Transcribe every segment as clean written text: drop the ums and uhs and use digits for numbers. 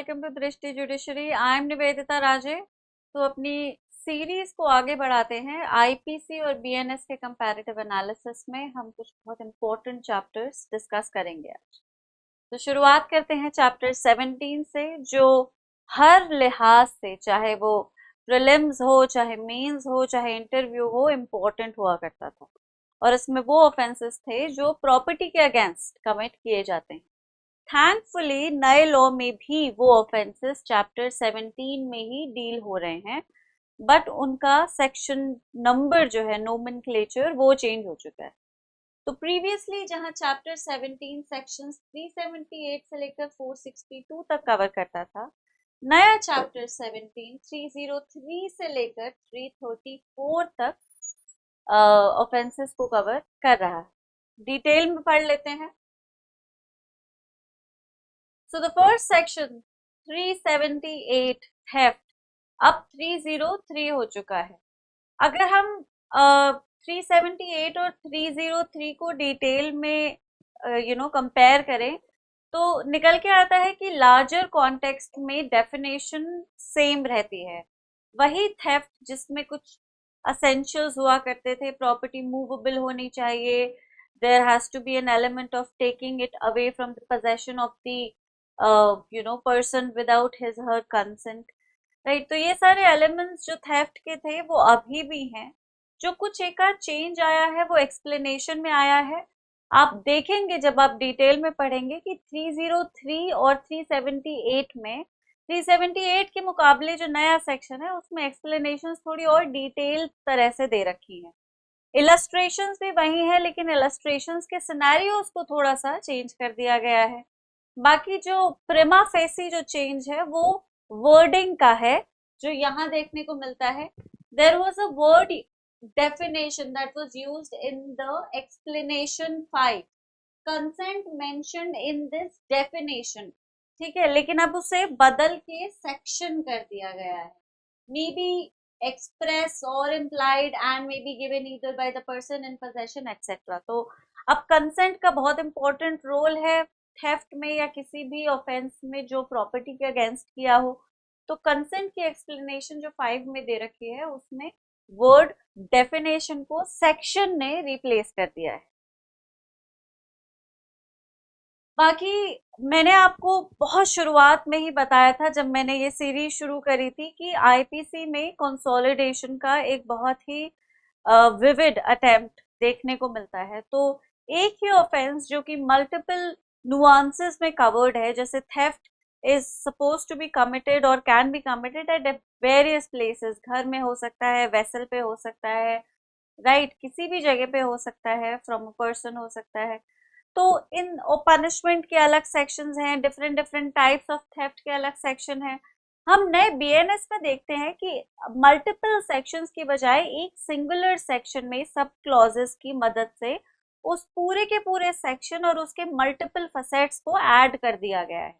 Welcome to दृष्टि judiciary. I am Nivedita राजे। तो अपनी सीरीज को आगे बढ़ाते हैं। आईपीसी और बीएनएस के कंपैरेटिव एनालिसिस में हम कुछ बहुत इंपॉर्टेंट चैप्टर्स डिस्कस करेंगे आज। तो शुरुआत करते हैं चैप्टर 17 से, जो हर लिहाज से, चाहे वो प्रीलिम्स हो, चाहे मेंस हो, चाहे इंटरव्यू हो, इम्पोर्टेंट हुआ करता था। और इसमें वो ऑफेंसेस थे जो प्रॉपर्टी के अगेंस्ट कमिट किए जाते हैं। थैंकफुली नए लॉ में भी वो ऑफेंसेस चैप्टर 17 में ही डील हो रहे हैं, बट उनका सेक्शन नंबर जो है, नोमेनक्लेचर, वो चेंज हो चुका है। तो प्रीवियसली जहां चैप्टर 17 सेक्शंस 378 से लेकर 462 तक कवर करता था, नया चैप्टर 17 303 से लेकर 334 तक ऑफेंसेस को कवर कर रहा है। डिटेल में पढ़ लेते हैं। So the first section 378 theft अब 303 हो चुका है। अगर हम 378 और 303 को डिटेल में कंपेयर करें तो निकल के आता है कि लार्जर कॉन्टेक्स्ट में डेफिनेशन सेम रहती है। वही थेफ्ट जिसमें कुछ असेंशियल्स हुआ करते थे, प्रॉपर्टी मूवेबल होनी चाहिए, there has to be an element of taking it away from the possession of the person without his her consent, right. तो ये सारे एलिमेंट्स जो थेफ्ट के थे वो अभी भी हैं। जो कुछ एक चेंज आया है वो एक्सप्लेनेशन में आया है। आप देखेंगे जब आप डिटेल में पढ़ेंगे कि 303 और 378 में 378 के मुकाबले जो नया सेक्शन है उसमें एक्सप्लेनेशंस थोड़ी और डिटेल तरह से दे रखी हैं। इलस्ट्रेशंस भी वही है, लेकिन इलस्ट्रेशंस के सिनेरियोस को थोड़ा सा चेंज कर दिया गया है। बाकी जो प्रिमा फेसी जो चेंज है वो वर्डिंग का है, जो यहाँ देखने को मिलता है। There was a word definition that was used in the explanation 5, consent mentioned in this definition, ठीक है, लेकिन अब उसे बदल के सेक्शन कर दिया गया है। मे बी एक्सप्रेस और implied and may be given either by the person in possession etcetera. तो अब कंसेंट का बहुत इंपॉर्टेंट रोल है थेफ्ट में या किसी भी ऑफेंस में जो प्रॉपर्टी के अगेंस्ट किया हो। तो कंसेंट की एक्सप्लेनेशन जो 5 में दे रखी है उसमें वर्ड डेफिनेशन को सेक्शन ने रिप्लेस कर दिया है। बाकी मैंने आपको बहुत शुरुआत में ही बताया था जब मैंने ये सीरीज शुरू करी थी कि आईपीसी में कंसोलिडेशन का एक बहुत ही विविड अटेम्प्ट देखने को मिलता है। तो एक ही ऑफेंस जो कि मल्टीपल नुआंसेस में कवर्ड है, जैसे theft is suppose to be committed और can be committed at various places, घर में हो सकता है, वेसल पे हो सकता है, राइट, किसी भी जगह पे हो सकता है, फ्रॉम अ पर्सन हो सकता है। तो इन पनिशमेंट के अलग सेक्शंस हैं, different different types of theft के अलग सेक्शन हैं। हम नए बीएनएस में देखते हैं कि मल्टीपल सेक्शंस की बजाय एक सिंगुलर सेक्शन में सब क्लॉजेस की मदद से उस पूरे के पूरे सेक्शन और उसके मल्टीपल फसेट्स को ऐड कर दिया गया है।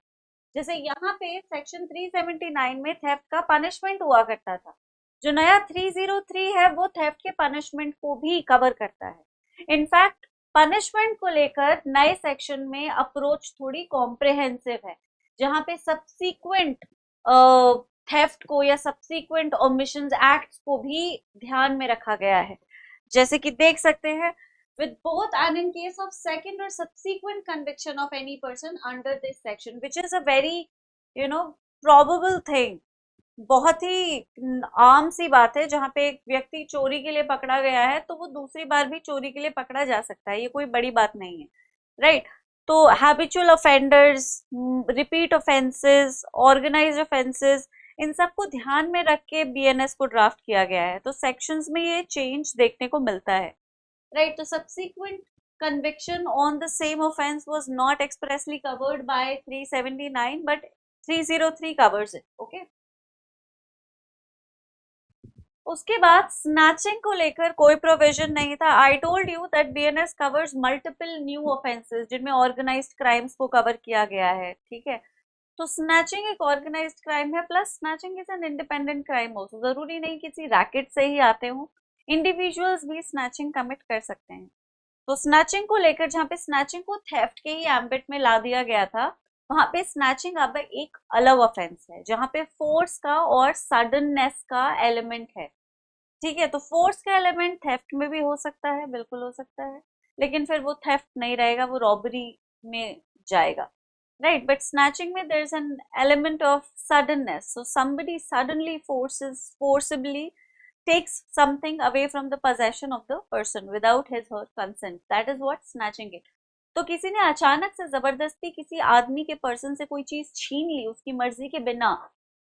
जैसे यहाँ पे सेक्शन 379 में थेफ्ट का पनिशमेंट हुआ करता था, जो नया 303 है वो थेफ्ट के पनिशमेंट को भी कवर करता है। इनफैक्ट पनिशमेंट को लेकर नए सेक्शन में अप्रोच थोड़ी कॉम्प्रिहेंसिव है, जहां पे सब्सीक्वेंट थेफ्ट को या सब्सीक्वेंट ओमिशंस एक्ट्स को भी ध्यान में रखा गया है। जैसे कि देख सकते हैं, with both and in case of second or subsequent conviction of any person under this section, which is a very probable thing। बहुत ही आम सी बात है, जहाँ पे एक व्यक्ति चोरी के लिए पकड़ा गया है तो वो दूसरी बार भी चोरी के लिए पकड़ा जा सकता है, ये कोई बड़ी बात नहीं है, राइट। तो habitual offenders, repeat offences, organised offences, इन सबको ध्यान में रख के बीएनएस को ड्राफ्ट किया गया है। तो सेक्शंस में ये चेंज देखने को मिलता है, right? So subsequent conviction on the same offense was not expressly covered by 379, but 303 covers it, okay? उसके बाद स्नैचिंग को लेकर कोई प्रोविजन नहीं था। I told you that BNS covers multiple new offences जिनमें ऑर्गेनाइज्ड क्राइम्स को कवर किया गया है, ठीक है। तो स्नैचिंग एक ऑर्गेनाइज्ड क्राइम है, plus snatching is an independent crime also. जरूरी नहीं किसी रैकेट से ही आते हो, इंडिविजुअल्स भी स्नैचिंग कमिट कर सकते हैं। तो स्नैचिंग को लेकर, जहाँ पे स्नैचिंग को थेफ्ट के ही एम्बिट में ला दिया गया था, वहां पे स्नैचिंग अब एक अलग ऑफेंस है, जहां पे फोर्स का और सडननेस का एलिमेंट है। ठीक है, तो फोर्स का एलिमेंट थेफ्ट में भी हो सकता है, बिल्कुल हो सकता है, लेकिन फिर वो थेफ्ट नहीं रहेगा, वो रॉबरी में जाएगा, राइट। बट स्नैचिंग में there is an element of suddenness, so somebody suddenly forcibly takes something away from the possession of the person without his or her consent, that is what snatching it। तो किसी ने अचानक से जबरदस्ती किसी आदमी के पर्सन से कोई चीज छीन ली उसकी मर्जी के बिना,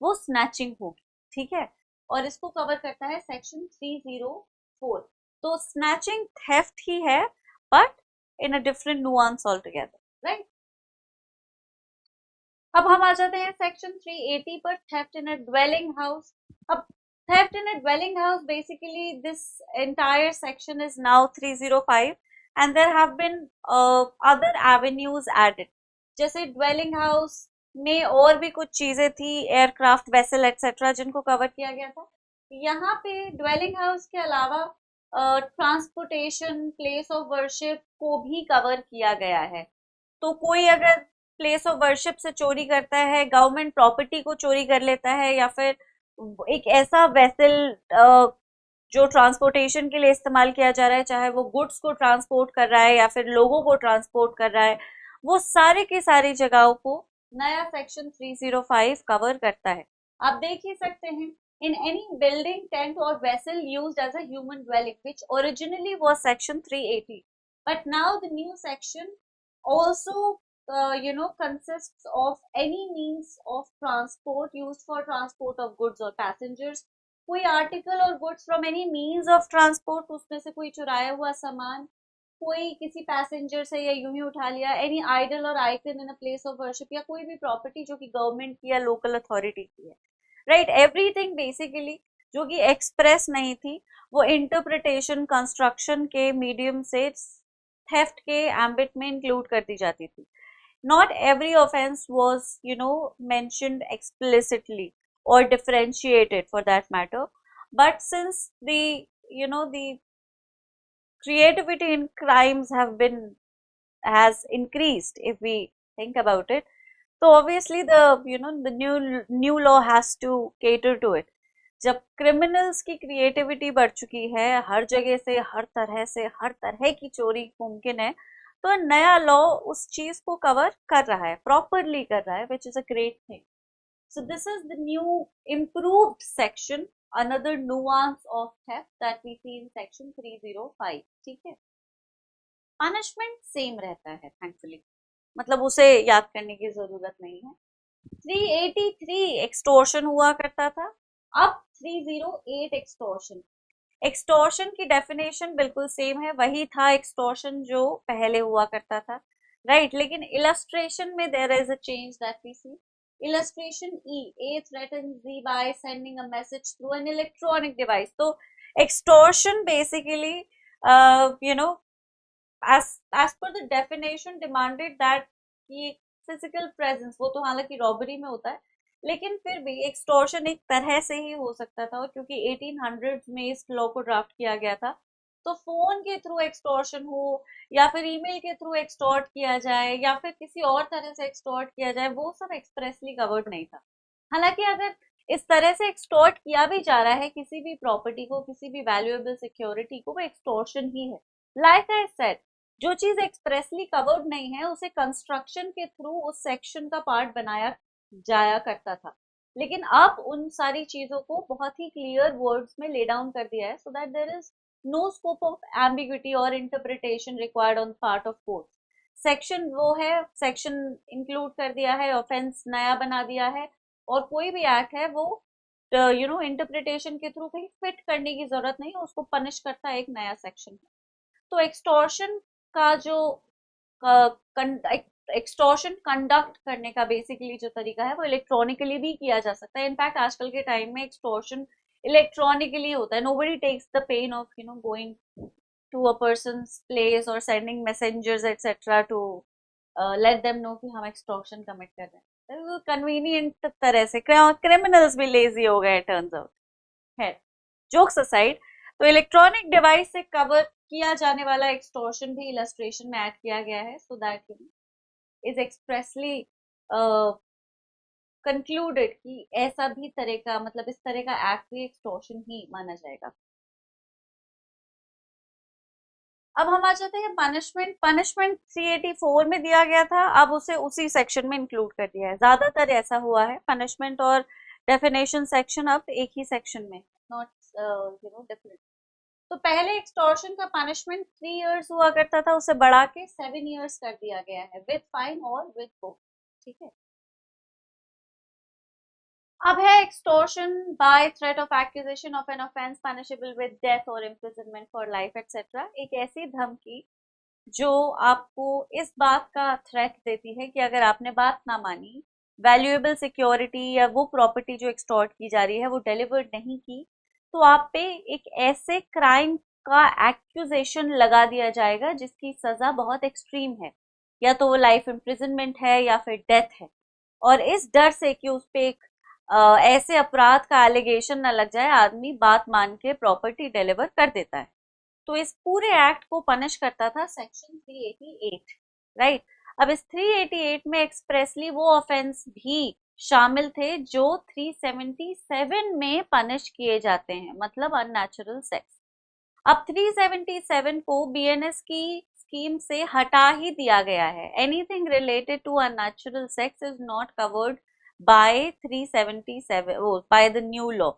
वो स्नैचिंग होगी। ठीक है, और इसको कवर करता है सेक्शन 304। तो स्नैचिंग थेफ्ट ही है, but in a different nuance all together, right. अब हम आ जाते हैं सेक्शन 380 पर, थेफ्ट इन अ ड्वेलिंग हाउस। अब theft in a dwelling house, basically this entire section is now 305 and there have been other avenues added। जैसे dwelling house में और भी कुछ चीजें थी, एयरक्राफ्ट वेसल एक्सेट्रा, जिनको कवर किया गया था। यहाँ पे dwelling house के अलावा ट्रांसपोर्टेशन, प्लेस ऑफ वर्शिप को भी कवर किया गया है। तो कोई अगर प्लेस ऑफ वर्शिप से चोरी करता है, गवर्नमेंट प्रॉपर्टी को चोरी कर लेता है, या फिर एक ऐसा वेसल जो ट्रांसपोर्टेशन के लिए इस्तेमाल किया जा रहा है, चाहे वो गुड्स को ट्रांसपोर्ट कर रहा है या फिर लोगों को ट्रांसपोर्ट कर रहा है, वो सारे की सारी जगहों को नया सेक्शन 305 कवर करता है। आप देख ही सकते हैं, in any building, tent or vessel used as a human dwelling, which originally was section 380, but now the new section also consists of any means of transport used for transport of goods or passengers। कोई article और goods from any means of transport, उसमें से कोई चुराया हुआ सामान कोई किसी पैसेंजर से या यूं ही उठा लिया, एनी आइडल और icon in a place of worship, या कोई भी प्रॉपर्टी जो कि गवर्नमेंट की या लोकल अथॉरिटी की है, राइट। एवरीथिंग बेसिकली जो कि एक्सप्रेस नहीं थी, वो इंटरप्रिटेशन कंस्ट्रक्शन के मीडियम से थेफ्ट के एम्बिट में इंक्लूड कर दी जाती थी। Not every offense was mentioned explicitly or differentiated for that matter, but since the creativity in crimes has increased, if we think about it, so obviously the new law has to cater to it। जब criminals की creativity बढ़ चुकी है, हर जगह से हर तरह की चोरी मुमकिन है, तो नया लॉ उस चीज को कवर कर रहा है, प्रॉपरली कर रहा है, which is a great thing. So this is the new improved section, another nuance of theft that we see in section 305। ठीक है, पनिशमेंट सेम रहता है थैंकफुली, मतलब उसे याद करने की जरूरत नहीं है। 383 एक्सटोर्शन हुआ करता था, अब 308 एक्सटोर्शन। एक्सटॉर्शन की डेफिनेशन बिल्कुल सेम है, वही था एक्सटॉर्शन जो पहले हुआ करता था, राइट। लेकिन इलस्ट्रेशन में there is a change that we see. Illustration E, A threatens Z by sending a message through an electronic device. तो extortion basically as per the definition demanded that कि physical presence, वो तो हालांकि robbery में होता है, लेकिन फिर भी एक्सटॉर्शन एक तरह से ही हो सकता था, क्योंकि 1800s में इस लॉ को ड्राफ्ट किया गया था। तो फोन के थ्रू एक्सटॉर्शन हो, या फिर ईमेल के थ्रू एक्सटॉर्ट किया जाए, या फिर किसी और तरह से एक्सटॉर्ट किया जाए, वो सब एक्सप्रेसली कवर्ड नहीं था। हालांकि अगर इस तरह से एक्सटॉर्ट किया भी जा रहा है किसी भी प्रॉपर्टी को, किसी भी वैल्यूएबल सिक्योरिटी को, वो एक्सटॉर्शन ही है। लाइक आई सेड, जो चीज एक्सप्रेसली कवर्ड नहीं है उसे कंस्ट्रक्शन के थ्रू उस सेक्शन का पार्ट बनाया जाया करता था, लेकिन अब उन सारी चीजों को बहुत ही क्लियर वर्ड्स में ले डाउन कर दिया है, so that there is no scope of ambiguity और interpretation required on part of court. Section वो है, सेक्शन इंक्लूड कर दिया है, ऑफेंस नया बना दिया है, और कोई भी एक्ट है वो इंटरप्रिटेशन के थ्रू कहीं फिट करने की जरूरत नहीं, उसको पनिश करता है एक नया सेक्शन। तो एक्सटॉर्शन का जो एक्सटॉर्शन कंडक्ट करने का बेसिकली जो तरीका है वो इलेक्ट्रॉनिकली भी किया जा सकता है। इनफैक्ट आजकल के टाइम में एक्सटॉर्शन इलेक्ट्रॉनिकली होता है। Nobody takes the pain of going to a person's place और sending messengers etcetera to let them know कि हम एक्सटॉर्शन कमिट कर रहे हैं। कन्वीनियंट तरह से क्रिमिनल्स भी लेजी हो गए टर्न्स आउट। है, जोक्स असाइड, तो इलेक्ट्रॉनिक डिवाइस से कवर किया जाने वाला एक्सटॉर्शन भी इलस्ट्रेशन में ऐड किया गया है, so that is expressly concluded कि ऐसा भी तरह का मतलब इस तरह का एक्ट भी एक्सटॉर्शन ही माना जाएगा। अब हम आ जाते हैं पनिशमेंट। पनिशमेंट 384 में दिया गया था, अब उसे उसी सेक्शन में इंक्लूड कर दिया है। ज्यादातर ऐसा हुआ है, पनिशमेंट और डेफिनेशन सेक्शन अब एक ही सेक्शन में, नॉट डिफरेंट। तो पहले एक्सटॉर्शन का पनिशमेंट 3 इयर्स हुआ करता था, उसे बढ़ा के 7 इयर्स कर दिया गया है, विद फाइन और विद बुक। ठीक है। अब है extortion by threat of accusation of an offence punishable with death और इम्प्रिजनमेंट फॉर लाइफ एक्सेट्रा। एक ऐसी धमकी जो आपको इस बात का थ्रेट देती है कि अगर आपने बात ना मानी, वैल्यूएबल सिक्योरिटी या वो प्रॉपर्टी जो एक्सटॉर्ट की जा रही है वो डिलीवर्ड नहीं की, तो आप पे एक ऐसे क्राइम का एक्यूजेशन लगा दिया जाएगा जिसकी सजा बहुत एक्सट्रीम है, या तो वो लाइफ इम्प्रिजनमेंट है या फिर डेथ है। और इस डर से कि उस पे एक ऐसे अपराध का एलिगेशन न लग जाए, आदमी बात मान के प्रॉपर्टी डिलीवर कर देता है। तो इस पूरे एक्ट को पनिश करता था सेक्शन 388, राइट। अब इस 388 में एक्सप्रेसली वो ऑफेंस भी शामिल थे जो 377 में पनिश किए जाते हैं, मतलब अननेचुरल सेक्स। अब 377 को बीएनएस की स्कीम से हटा ही दिया गया है। Anything related to unnatural sex is not covered by 377 by the new law.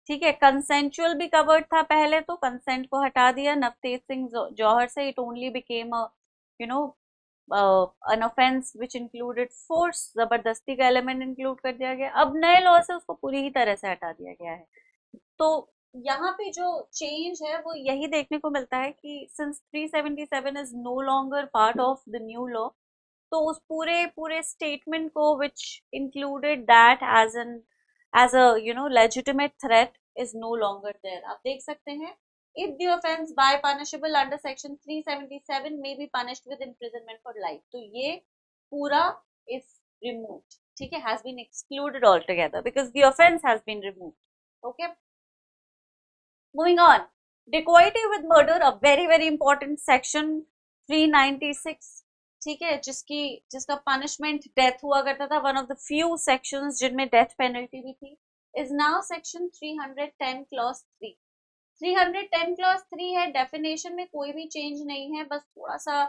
ठीक है। कंसेंचुअल भी कवर्ड था पहले, तो कंसेंट को हटा दिया नवतेज सिंह जौहर से। It only became a you know an offence which included force, जबरदस्ती का एलिमेंट इंक्लूड कर दिया गया। अब नए लॉ से उसको पूरी ही तरह से हटा दिया गया है। तो यहाँ पे जो चेंज है वो यही देखने को मिलता है कि since 377 is no longer part of the new law, तो उस पूरे पूरे स्टेटमेंट को which included that as a legitimate threat is no longer there. आप देख सकते हैं, if the offense by punishable under section 377 may be punished with imprisonment for life, तो ये पूरा is removed। ठीक है, has been excluded altogether because the offense has been removed। okay, moving on, dacoity with murder, a very very important section 396। ठीक है, जिसका punishment death हुआ करता था, one of the few sections जिनमें डेथ पेनल्टी भी थी, is now section 310 clause 3। 310 clause 3 है, डेफिनेशन में कोई भी चेंज नहीं है, बस थोड़ा सा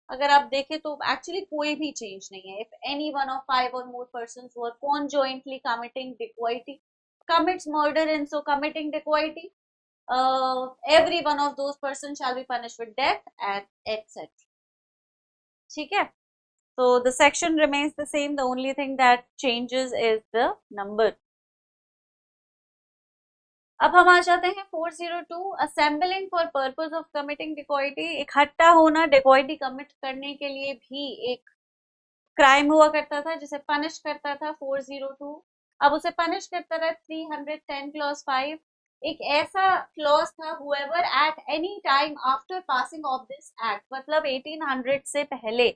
अगर आप देखें तो एक्चुअली कोई भी चेंज नहीं है। If any one of 5 or more persons who are conjointly committing dacoity commits murder and so committing dacoity, every one of those persons shall be punished with death and etc। ठीक है, so the section remains the same, the only thing that changes is the number। अब हम आ जाते हैं 402, assembling for purpose of committing dacoity. इकट्ठा होना dacoity commit करने के लिए भी एक क्राइम हुआ करता था जिसे पनिश करता था 402। अब उसे पनिश करता था 310 क्लॉज 5। एक ऐसा क्लॉज था, however at any time after passing of this act, मतलब 1800 से पहले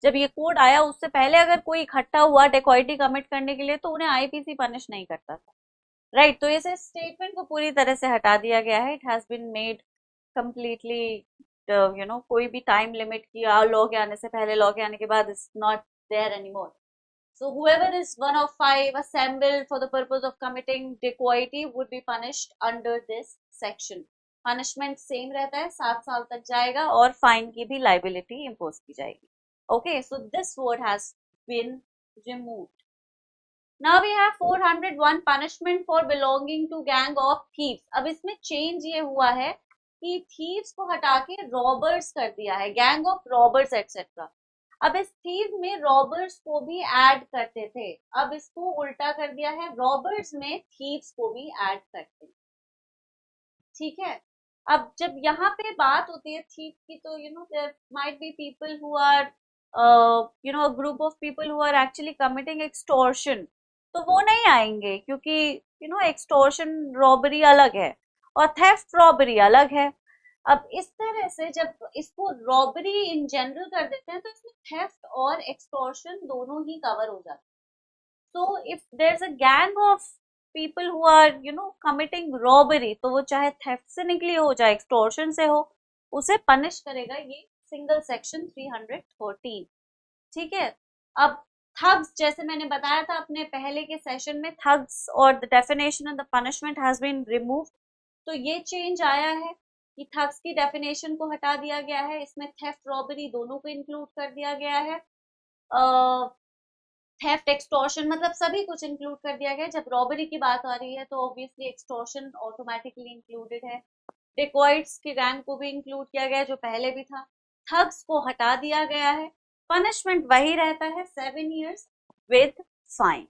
जब ये कोड आया उससे पहले अगर कोई इकट्ठा हुआ डेकॉइटी कमिट करने के लिए तो उन्हें आईपीसी पनिश नहीं करता था, राइट। तो इस स्टेटमेंट को पूरी तरह से हटा दिया गया है। It has been made completely कोई भी टाइम लिमिट की लॉ के आने से पहले, लॉ के आने के बाद is not there anymore. So whoever is one of 5 assembled for the purpose of committing dacoity would be punished under this section। Punishment same रहता है, 7 साल तक जाएगा और फाइन की भी liability impose की जाएगी। Okay, so this word has been removed। Now we have 401, punishment for belonging to gang of thieves। अब इसमें चेंज ये हुआ है कि thieves को हटा के robbers कर दिया है, gang of robbers etc। अब इस थीव में रॉबर्स को भी ऐड करते थे, अब इसको उल्टा कर दिया है, रॉबर्स में थीव्स को भी ऐड करते हैं। ठीक है, अब जब यहाँ पे बात होती है थीव की तो there might be people who are a group of people who are actually committing extortion, तो वो नहीं आएंगे क्योंकि एक्सटॉर्शन रॉबरी अलग है और थेफ्ट रॉबरी अलग है। अब इस तरह से जब इसको रॉबरी इन जनरल कर देते हैं तो इसमें थेफ्ट और एक्सटॉर्शन दोनों ही कवर हो जाते हैं। तो if there is a gang of people who are committing robbery, तो वो चाहे थेफ्ट से निकली हो चाहे एक्सटॉर्शन से हो, उसे पनिश करेगा ये सिंगल सेक्शन 313। ठीक है, अब थग्स, जैसे मैंने बताया था अपने पहले के सेशन में, थग्स और the definition of the punishment has been removed. तो ये चेंज आया है कि थग्स की डेफिनेशन को हटा दिया गया है, इसमें थेफ्ट रॉबरी दोनों को इंक्लूड कर दिया गया है। थेफ्ट एक्सटॉर्शन मतलब सभी कुछ इंक्लूड कर दिया गया है। जब रॉबरी की बात आ रही है तो ऑब्वियसली एक्सटॉर्शन ऑटोमेटिकली इंक्लूडेड है। डेकॉइट्स की रैंक को भी इंक्लूड किया गया है जो पहले भी था। थग्स को हटा दिया गया है। पनिशमेंट वही रहता है 7 years विद फाइन।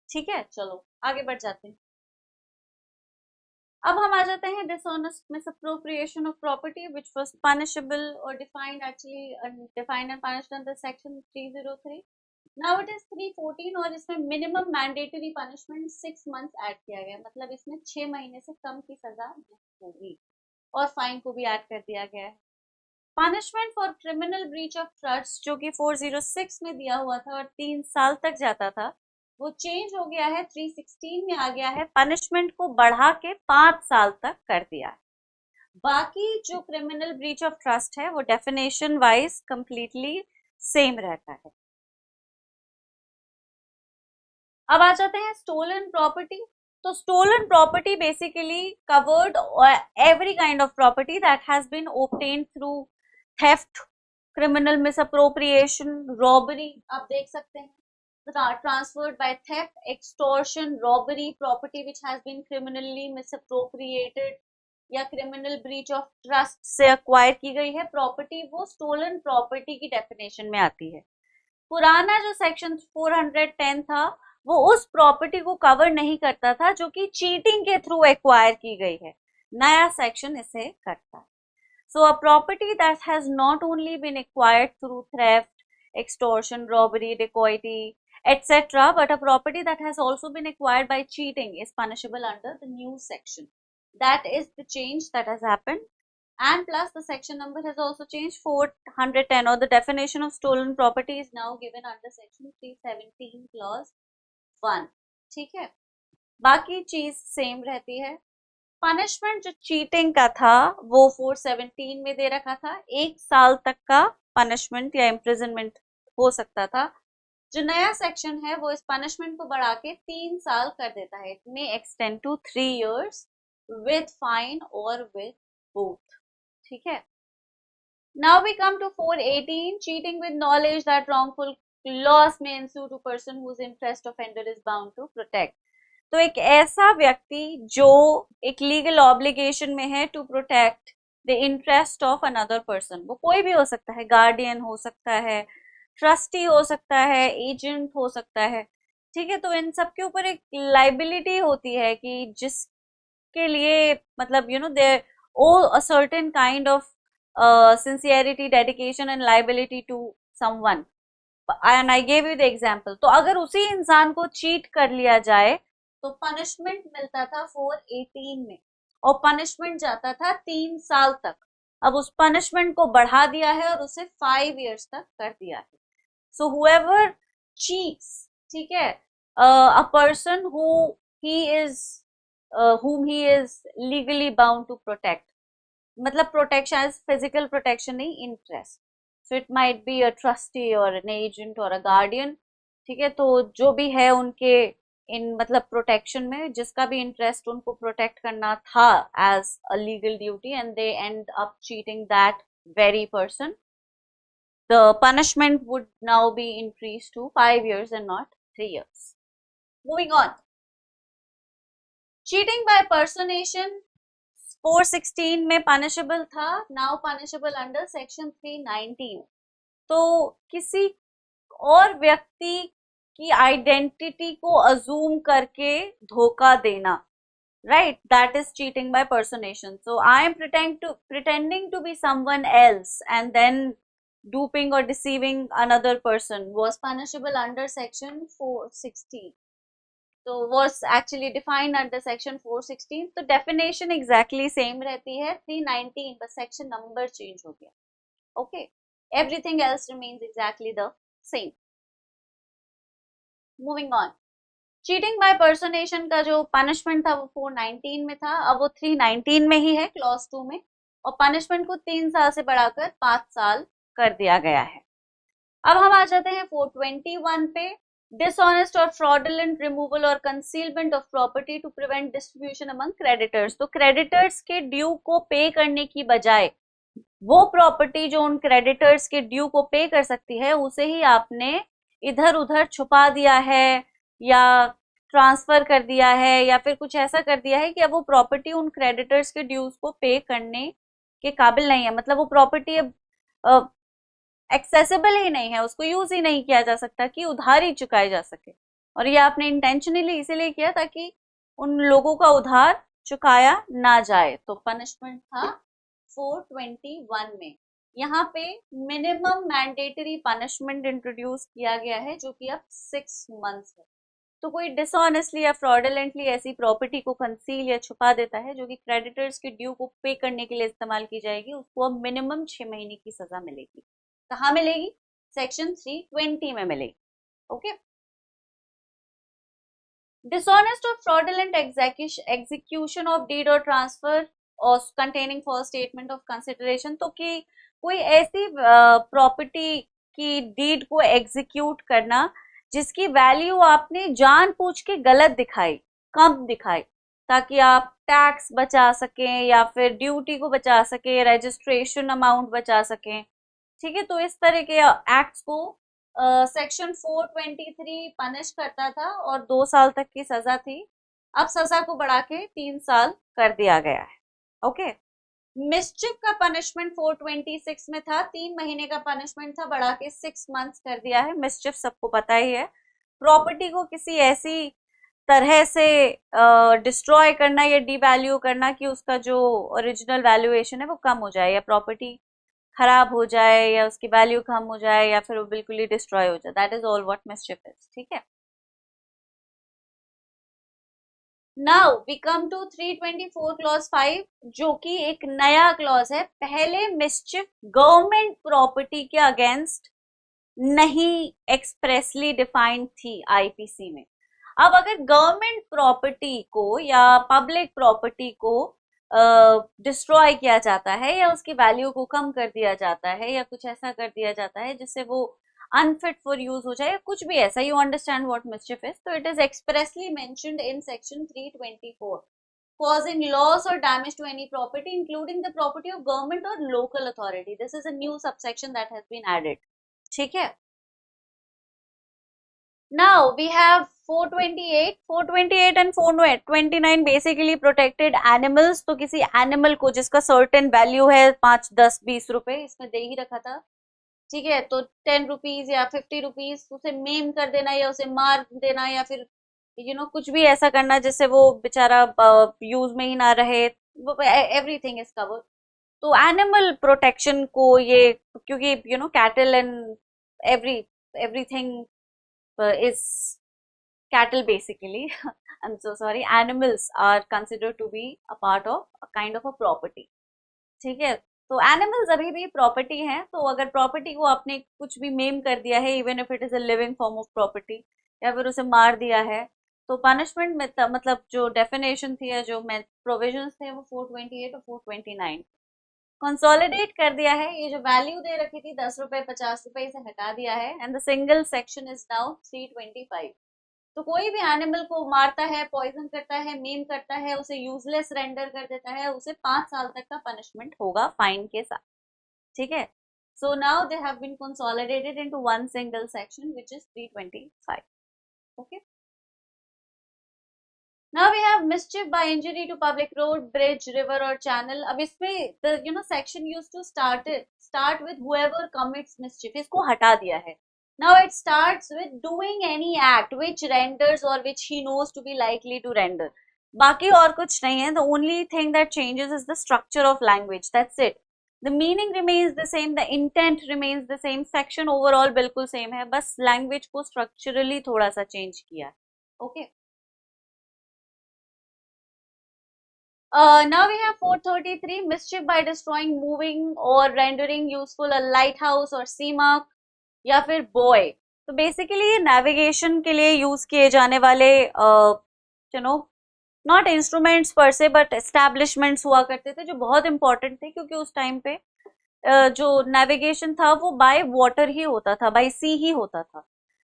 ठीक है, चलो आगे बढ़ जाते हैं। अब हम आ जाते हैं dishonest misappropriation of property which was punishable और defined actually defined and punished under section 303। Now it is 314 और इसमें minimum mandatory punishment 6 months add किया गया, मतलब इसमें 6 महीने से कम की सजा नहीं होगी, और फाइन को भी ऐड कर दिया गया है। Punishment for criminal breach of trust जो कि 406 में दिया हुआ था और 3 साल तक जाता था, वो चेंज हो गया है, 316 में आ गया है, पनिशमेंट को बढ़ा के 5 साल तक कर दिया है। बाकी जो क्रिमिनल ब्रीच ऑफ ट्रस्ट है वो डेफिनेशन वाइज कंप्लीटली सेम रहता है। अब आ जाते हैं स्टोलन प्रॉपर्टी। तो stolen property basically covered every kind of property that has been obtained through theft, criminal misappropriation, robbery, आप देख सकते हैं, transferred by theft, extortion, robbery, property which has been criminally misappropriated या क्रिमिनल ब्रीच ऑफ ट्रस्ट से acquire की गई है property, वो स्टोलन प्रॉपर्टी की डेफिनेशन में आती है। पुराना जो सेक्शन 410 था वो उस प्रॉपर्टी को कवर नहीं करता था जो कि चीटिंग के थ्रू एक्वायर की गई है, नया सेक्शन इसे करता है। So a property that has not only been acquired through theft, extortion, robbery, dacoity etc, but a property that has also been acquired by cheating is punishable under the new section. That is the change that has happened. And plus the section number has also changed, 410, or the definition of stolen property is now given under section 317 clause 1। ठीक है, बाकी चीज same रहती है। Punishment जो cheating का था वो 417 में दे रखा था, 1 साल तक का पनिशमेंट या इम्प्रिजनमेंट हो सकता था। जो नया सेक्शन है वो इस पनिशमेंट को बढ़ा के 3 साल कर देता है, it may extend to 3 years with fine और विद बोथ। ठीक है, now we come to 418, cheating with knowledge that wrongful loss may ensue to person whose interest offender is bound to protect। तो एक ऐसा व्यक्ति जो एक लीगल ऑब्लिगेशन में है to protect the interest of another person, वो कोई भी हो सकता है, गार्डियन हो सकता है, ट्रस्टी हो सकता है, एजेंट हो सकता है। ठीक है, तो इन सब के ऊपर एक लाइबिलिटी होती है कि जिसके लिए मतलब there oh a certain kind of sincerity, dedication and liability to someone, and I gave you the example। तो अगर उसी इंसान को चीट कर लिया जाए तो पनिशमेंट मिलता था 418 में, और पनिशमेंट जाता था 3 साल तक। अब उस पनिशमेंट को बढ़ा दिया है और उसे 5 years तक कर दिया है। सो whoever cheats, ठीक है, a person he is whom he is legally bound to protect, मतलब प्रोटेक्शन एज फिजिकल प्रोटेक्शन नहीं, interest. So it might be a trustee और एन एजेंट और अ गार्डियन। ठीक है, तो जो भी है उनके इन मतलब प्रोटेक्शन में जिसका भी इंटरेस्ट उनको प्रोटेक्ट करना था as a legal duty, and they end up cheating that very person, the punishment would now be increased to 5 years and not 3 years। Moving on, cheating by personation 416 में punishable था, now punishable under section 319। तो किसी और व्यक्ति की identity को assume करके धोखा देना, right, that is cheating by personation। so I am pretending to be someone else and then duping or deceiving another person was punishable under section 416। तो was actually defined under section 416। तो definition exactly same रहती है 319, बस section number change हो गया। okay, everything else remains exactly the same। moving on, cheating by personation का जो punishment था वो 419 में था, अब वो 319 में ही है clause 2 में, और punishment को 3 साल से बढ़ाकर 5 साल कर दिया गया है। अब हम आ जाते हैं 421 पे, डिसऑनेस्ट और फ्रॉडुलेंट रिमूवल और concealment of property to prevent distribution among creditors. तो क्रेडिटर्स के ड्यू को पे करने की बजाय वो प्रॉपर्टी जो उन क्रेडिटर्स के ड्यू को पे कर सकती है उसे ही आपने इधर उधर छुपा दिया है या ट्रांसफर कर दिया है या फिर कुछ ऐसा कर दिया है कि अब वो प्रॉपर्टी उन क्रेडिटर्स के ड्यूज को पे करने के काबिल नहीं है। मतलब वो प्रॉपर्टी अब एक्सेसिबल ही नहीं है, उसको यूज ही नहीं किया जा सकता कि उधार ही चुकाए जा सके। और ये आपने इंटेंशनली इसीलिए किया ताकि उन लोगों का उधार चुकाया ना जाए। तो पनिशमेंट था 421 में। यहाँ पे मिनिमम मैंडेटरी पनिशमेंट इंट्रोड्यूस किया गया है जो कि अब 6 मंथ्स है। तो कोई डिसऑनेस्टली या फ्रॉडुलेंटली ऐसी प्रॉपर्टी को कंसील या छुपा देता है जो कि क्रेडिटर्स के ड्यू को पे करने के लिए इस्तेमाल की जाएगी, उसको अब मिनिमम 6 महीने की सजा मिलेगी। कहाँ मिलेगी? सेक्शन 320 में मिलेगी। ओके। डिसऑनेस्ट और फ्रॉडुलेंट एग्जीक्यूशन ऑफ डीड और ट्रांसफर और containing false statement of consideration. तो कि कोई ऐसी प्रॉपर्टी की डीड को एग्जीक्यूट करना जिसकी वैल्यू आपने जानबूझ के गलत दिखाई, कम दिखाई, ताकि आप टैक्स बचा सकें या फिर ड्यूटी को बचा सकें, रजिस्ट्रेशन अमाउंट बचा सकें। ठीक है, तो इस तरह के एक्ट्स को सेक्शन 423 पनिश करता था और 2 साल तक की सजा थी। अब सजा को बढ़ा के 3 साल कर दिया गया है। ओके। मिसचिफ का पनिशमेंट 426 में था, 3 महीने का पनिशमेंट था, बढ़ा के 6 मंथ्स कर दिया है। मिसचिफ सबको पता ही है, प्रॉपर्टी को किसी ऐसी तरह से डिस्ट्रॉय करना या डिवैल्यू करना कि उसका जो ओरिजिनल वैल्यूएशन है वो कम हो जाए या प्रॉपर्टी खराब हो जाए या उसकी वैल्यू कम हो जाए या फिर वो बिल्कुल ही डिस्ट्रॉय हो जाए। That is all what mischief is. ठीक है। Now we come to 324 clause 5 जो कि एक नया क्लॉज है। पहले मिसचिफ गवर्नमेंट प्रॉपर्टी के अगेंस्ट नहीं एक्सप्रेसली डिफाइंड थी आईपीसी में। अब अगर गवर्नमेंट प्रॉपर्टी को या पब्लिक प्रॉपर्टी को डिस्ट्रॉय किया जाता है या उसकी वैल्यू को कम कर दिया जाता है या कुछ ऐसा कर दिया जाता है जिससे वो अनफिट फॉर यूज हो जाए, कुछ भी ऐसा, you understand what mischief is. तो it is expressly mentioned in section 324 causing loss or damage to any property including the property of government or local authority. This is a new subsection that has been added. ठीक है। Now we have 428 and 429 basically protected animals। तो किसी animal को जिसका certain value है 5, 10, 20 रुपए, इसमें दे ही रखा था। ठीक है, तो 10 रुपीज या 50 रुपीज उसे मेम कर देना या उसे मार देना या फिर कुछ भी ऐसा करना जिससे वो बेचारा यूज में ही ना रहे, एवरीथिंग इज कवर्ड। तो एनिमल प्रोटेक्शन को ये, क्योंकि cattle and everything is cattle basically I'm so sorry, animals are considered to be a part of a kind of a property। ठीक है, तो एनिमल्स अभी भी प्रॉपर्टी हैं। तो अगर प्रॉपर्टी को आपने कुछ भी मेम कर दिया है, even if it is a living form of property, या फिर उसे मार दिया है, तो पनिशमेंट में मतलब जो डेफिनेशन थी या जो प्रोविजंस थे वो 428 और 429 कंसोलिडेट कर दिया है। ये जो वैल्यू दे रखी थी 10 रुपए 50 रुपए, इसे हटा दिया है and the single section is now 325। तो कोई भी एनिमल को मारता है, पॉइजन करता है, मेम करता है, उसे यूजलेस रेंडर कर देता है, उसे 5 साल तक का पनिशमेंट होगा फाइन के साथ। ठीक है, so now they have been consolidated into one single section which is 325। Okay. Now we have mischief by injury to public road, bridge, river or channel। अब इसमें the section used to start with whoever commits mischief, इसको हटा दिया है। Now it starts with doing any act which renders or which he knows to be likely to render। बाकी और कुछ नहीं है। The only thing that changes is the structure of language, that's it। The meaning remains the same, the intent remains the same, section overall बिल्कुल same है, बस language को structurally थोड़ा सा change किया है। Okay। Now we have 433 mischief by destroying, moving or rendering useful a lighthouse or sea mark या फिर buoy। तो बेसिकली ये नेविगेशन के लिए यूज किए जाने वाले नॉट इंस्ट्रूमेंट्स पर से बट एस्टैब्लिशमेंट्स हुआ करते थे जो बहुत इंपॉर्टेंट थे, क्योंकि उस टाइम पे जो नेविगेशन था वो बाय वाटर ही होता था, बाय सी ही होता था,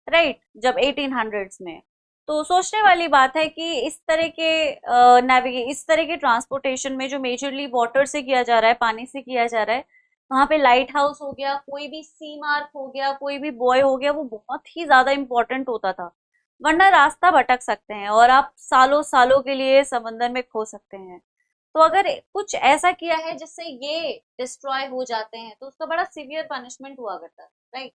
राइट, जब 1800s में। तो सोचने वाली बात है कि इस तरह के इस तरह के ट्रांसपोर्टेशन में जो मेजरली वाटर से किया जा रहा है, पानी से किया जा रहा है, वहां पे लाइट हाउस हो गया, कोई भी सी मार्क हो गया, कोई भी बॉय हो गया, वो बहुत ही ज्यादा इंपॉर्टेंट होता था। वरना रास्ता भटक सकते हैं और आप सालों सालों के लिए समंदर में खो सकते हैं। तो अगर कुछ ऐसा किया है जिससे ये डिस्ट्रॉय हो जाते हैं तो उसका बड़ा सीवियर पनिशमेंट हुआ करता है, राइट।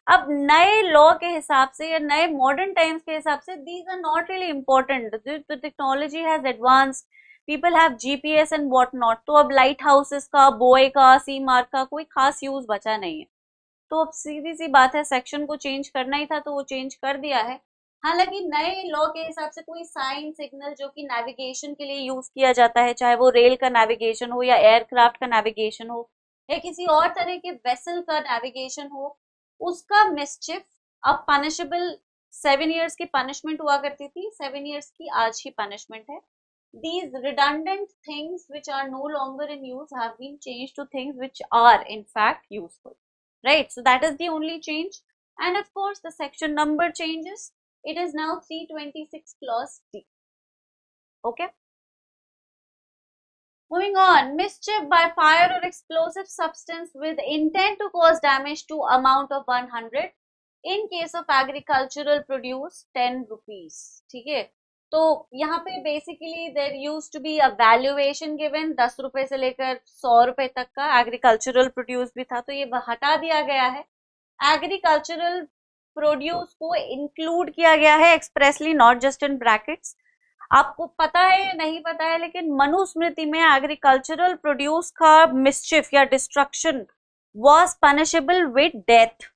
अब नए लॉ के हिसाब से या नए मॉडर्न टाइम्स के हिसाब से these are not really important, the technology has advanced, people have GPS and what not, तो अब लाइट हाउसेस का, बोए का, सी मार्क का कोई खास यूज बचा नहीं है। तो अब सीधी सी बात है, सेक्शन को चेंज करना ही था तो वो चेंज कर दिया है। हालांकि नए लॉ के हिसाब से कोई साइन सिग्नल जो कि नेविगेशन के लिए यूज किया जाता है, चाहे वो रेल का नेविगेशन हो या एयरक्राफ्ट का नेविगेशन हो या किसी और तरह के वेसल का नेविगेशन हो, उसका मिसचिफ अब पनिशेबल, 7 years की पनिशमेंट हुआ करती थी, 7 years की आज ही पनिशमेंट है। These redundant things which are no longer in use have been changed to things which are in fact useful, right? So that is the only change. And of course the section number changes. It is now 326 clause D. Okay, moving on, mischief by fire or explosive substance with intent to cause damage to amount of 100, in case of agricultural produce 10 rupees, ठीक है। तो यहाँ पे basically there used to be a valuation given, 10 रुपए से लेकर 100 रुपए तक का एग्रीकल्चरल प्रोड्यूस भी था, तो ये हटा दिया गया है। एग्रीकल्चरल प्रोड्यूस को इंक्लूड किया गया है expressly, not just in brackets. आपको पता है या नहीं पता है, लेकिन मनुस्मृति में एग्रीकल्चरल प्रोड्यूस का मिसचिफ या destruction was punishable with death,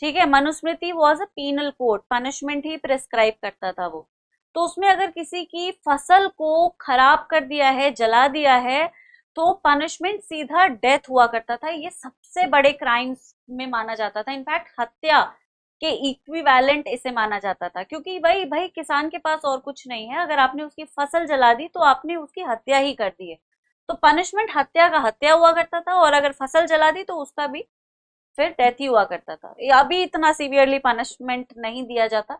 ठीक है। Manusmriti was a penal code, punishment ही प्रिस्क्राइब करता था वो। तो उसमें अगर किसी की फसल को खराब कर दिया है, जला दिया है, तो पनिशमेंट सीधा डेथ हुआ करता था। ये सबसे बड़े क्राइम्स में माना जाता था, इनफैक्ट हत्या के इक्विवेलेंट इसे माना जाता था, क्योंकि भाई भाई किसान के पास और कुछ नहीं है, अगर आपने उसकी फसल जला दी तो आपने उसकी हत्या ही कर दी है। तो पनिशमेंट हत्या का हत्या हुआ करता था, और अगर फसल जला दी तो उसका भी फिर डेथ ही हुआ करता था। अभी इतना सीवियरली पनिशमेंट नहीं दिया जाता,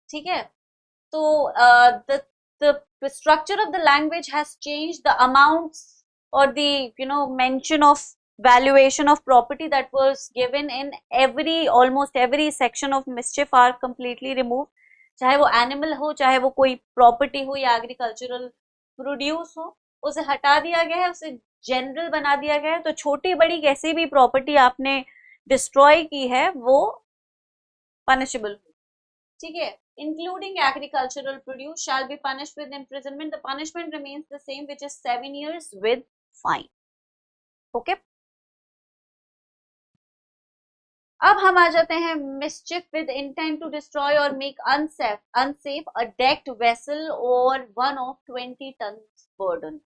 ठीक है। तो the structure of the language has changed, the amounts or the mention of valuation of property that was given in almost every section of mischief are completely removed, चाहे वो एनिमल हो, चाहे वो कोई प्रॉपर्टी हो या एग्रीकल्चरल प्रोड्यूस हो, उसे हटा दिया गया है, उसे जनरल बना दिया गया है। तो छोटी बड़ी कैसी भी प्रॉपर्टी आपने डिस्ट्रॉय की है वो पनिशेबल, ठीक है। Including agricultural produce shall be punished with imprisonment. The punishment remains the same, which is 7 years with fine. Okay, अब हम आ जाते हैं mischief with intent to destroy और make unsafe a decked vessel और वन ऑफ 20 टन बर्डन।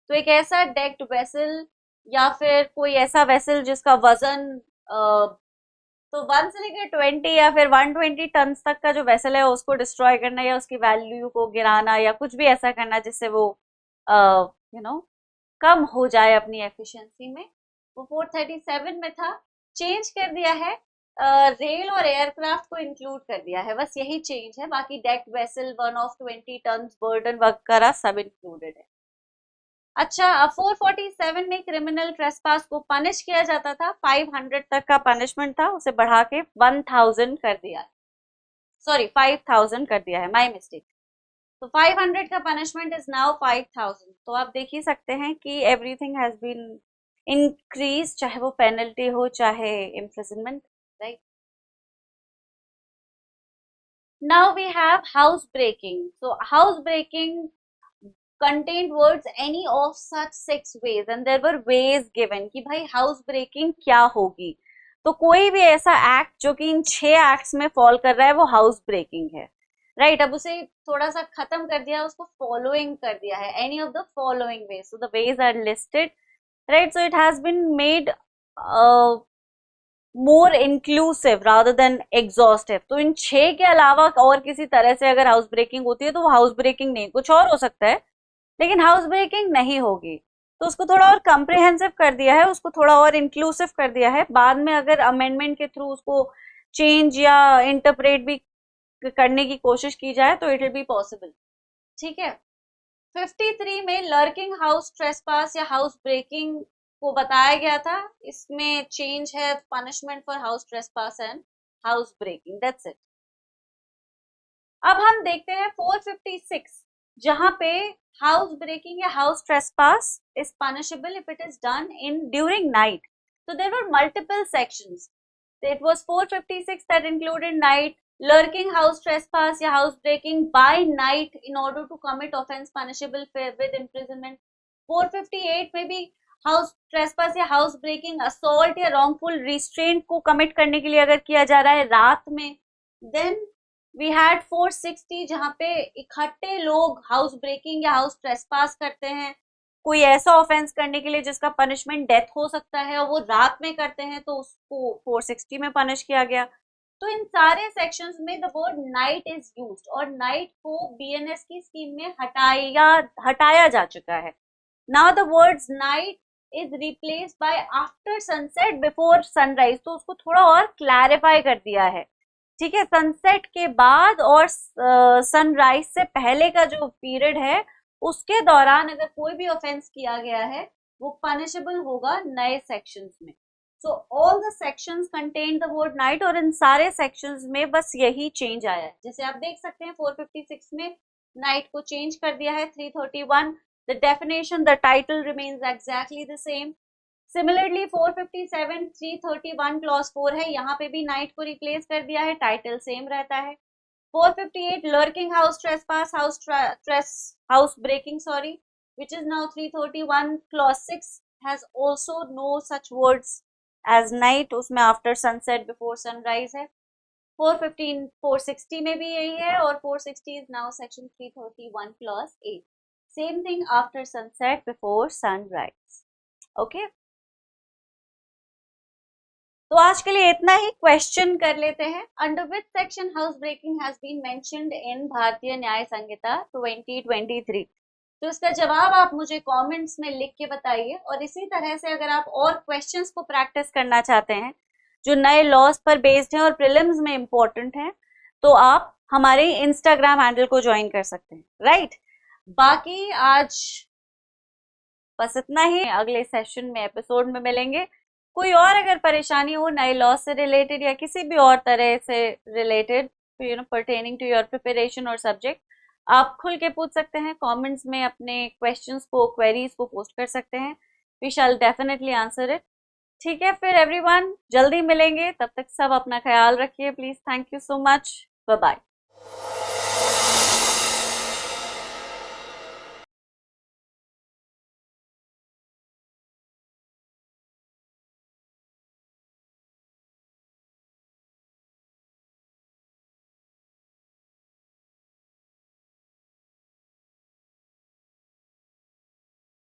तो एक ऐसा डेक्ड वेसल या फिर कोई ऐसा वेसल जिसका वजन तो 1 से लेकर 20 या फिर 120 टन तक का जो वेसल है उसको डिस्ट्रॉय करना या उसकी वैल्यू को गिराना या कुछ भी ऐसा करना जिससे वो कम हो जाए अपनी एफिशिएंसी में, वो 437 में था। चेंज कर दिया है, रेल और एयरक्राफ्ट को इंक्लूड कर दिया है, बस यही चेंज है। बाकी decked vessel, one of 20 ton burden वगैरह सब इंक्लूडेड है। अच्छा, 447 में क्रिमिनल ट्रेसपास को पनिश किया जाता था, 500 तक का पनिशमेंट था, उसे बढ़ा के 1000 कर दिया है, सॉरी 5000 कर दिया है, माय मिस्टेक। तो 500 का पनिशमेंट इज नाउ 5000। तो आप देख ही सकते हैं कि एवरीथिंग हैज बीन इंक्रीज, चाहे वो पेनल्टी हो चाहे imprisonment, right. Now we have house breaking. So house breaking contained words any of such 6 ways and there were ways given कि भाई हाउस ब्रेकिंग क्या होगी। तो कोई भी ऐसा एक्ट जो कि इन 6 एक्ट्स में फॉल कर रहा है वो हाउस ब्रेकिंग है, राइट। अब उसे थोड़ा सा खत्म कर दिया, उसको फॉलोइंग कर दिया है, any of the following ways, so the ways are listed, right. So it has been made more inclusive rather than exhaustive. तो इन 6 के अलावा और किसी तरह से अगर हाउस ब्रेकिंग होती है तो वो हाउस ब्रेकिंग नहीं, कुछ और हो सकता है लेकिन हाउस ब्रेकिंग नहीं होगी। तो उसको थोड़ा और कम्प्रिहेंसिव कर दिया है, उसको थोड़ा और इंक्लूसिव कर दिया है। बाद में अगर अमेंडमेंट के थ्रू उसको चेंज या इंटरप्रेट भी करने की कोशिश की जाए तो इट विल बी पॉसिबल। ठीक है। 53 में लर्किंग हाउस ट्रेसपास या हाउस ब्रेकिंग को बताया गया था। इसमें चेंज है punishment for house trespass and house breaking, that's it. अब हम देखते हैं 456, जहां पे हाउस ब्रेकिंग या house trespass is punishable if it is done in during night. So there were multiple sections. It was 456 that included night, lurking, house trespass या house breaking by night in order to commit offense punishable with imprisonment. 458 में भी house trespass या house breaking, assault या wrongful restraint को commit करने के लिए अगर किया जा रहा है रात में। Then we had 460 जहाँ पे इकट्ठे लोग हाउस ब्रेकिंग या हाउस ट्रेसपास करते हैं, कोई ऐसा ऑफेंस करने के लिए जिसका पनिशमेंट डेथ हो सकता है और वो रात में करते हैं, तो उसको 460 में पनिश किया गया। तो इन सारे सेक्शंस में the word night is used और नाइट को बीएनएस की स्कीम में हटाया जा चुका है। Now the words night is replaced by after sunset before sunrise, तो उसको थोड़ा और क्लैरिफाई कर दिया है। ठीक है, सनसेट के बाद और सनराइज से पहले का जो पीरियड है उसके दौरान अगर कोई भी ऑफेंस किया गया है वो पनिशेबल होगा नए सेक्शंस में। So all the sections contain the word night और इन सारे सेक्शंस में बस यही चेंज आया है। जैसे आप देख सकते हैं 456 में नाइट को चेंज कर दिया है। 331 the definition, the title remains exactly the same. Similarly 457 331 clause 4 है, यहाँ पे भी नाइट को रिप्लेस कर दिया है, टाइटल सेम रहता है। 458 lurking house trespass house breaking sorry, which is now 331 clause 6 has also no such words as night, उसमें after sunset before sunrise है। 415 460 में भी यही है और 460 is now section 331 clause 8, same thing after sunset before sunrise। okay, तो आज के लिए इतना ही। क्वेश्चन कर लेते हैं। Under which section house breaking has been mentioned in Bharatiya Nyaya संहिता 2023? तो इसका जवाब आप मुझे कमेंट्स में लिख के बताइए। और इसी तरह से अगर आप और क्वेश्चंस को प्रैक्टिस करना चाहते हैं जो नए लॉज पर बेस्ड हैं और प्रीलिम्स में इंपॉर्टेंट हैं, तो आप हमारे इंस्टाग्राम हैंडल को ज्वाइन कर सकते हैं, राइट। बाकी आज बस इतना ही, अगले सेशन में एपिसोड में मिलेंगे। कोई और अगर परेशानी हो नए लॉ से रिलेटेड या किसी भी और तरह से related pertaining to your preparation और सब्जेक्ट, आप खुल के पूछ सकते हैं कमेंट्स में, अपने क्वेश्चंस को, क्वेरीज को पोस्ट कर सकते हैं। We shall definitely answer it. ठीक है, फिर एवरीवन जल्दी मिलेंगे, तब तक सब अपना ख्याल रखिए please. Thank you so much, bye bye.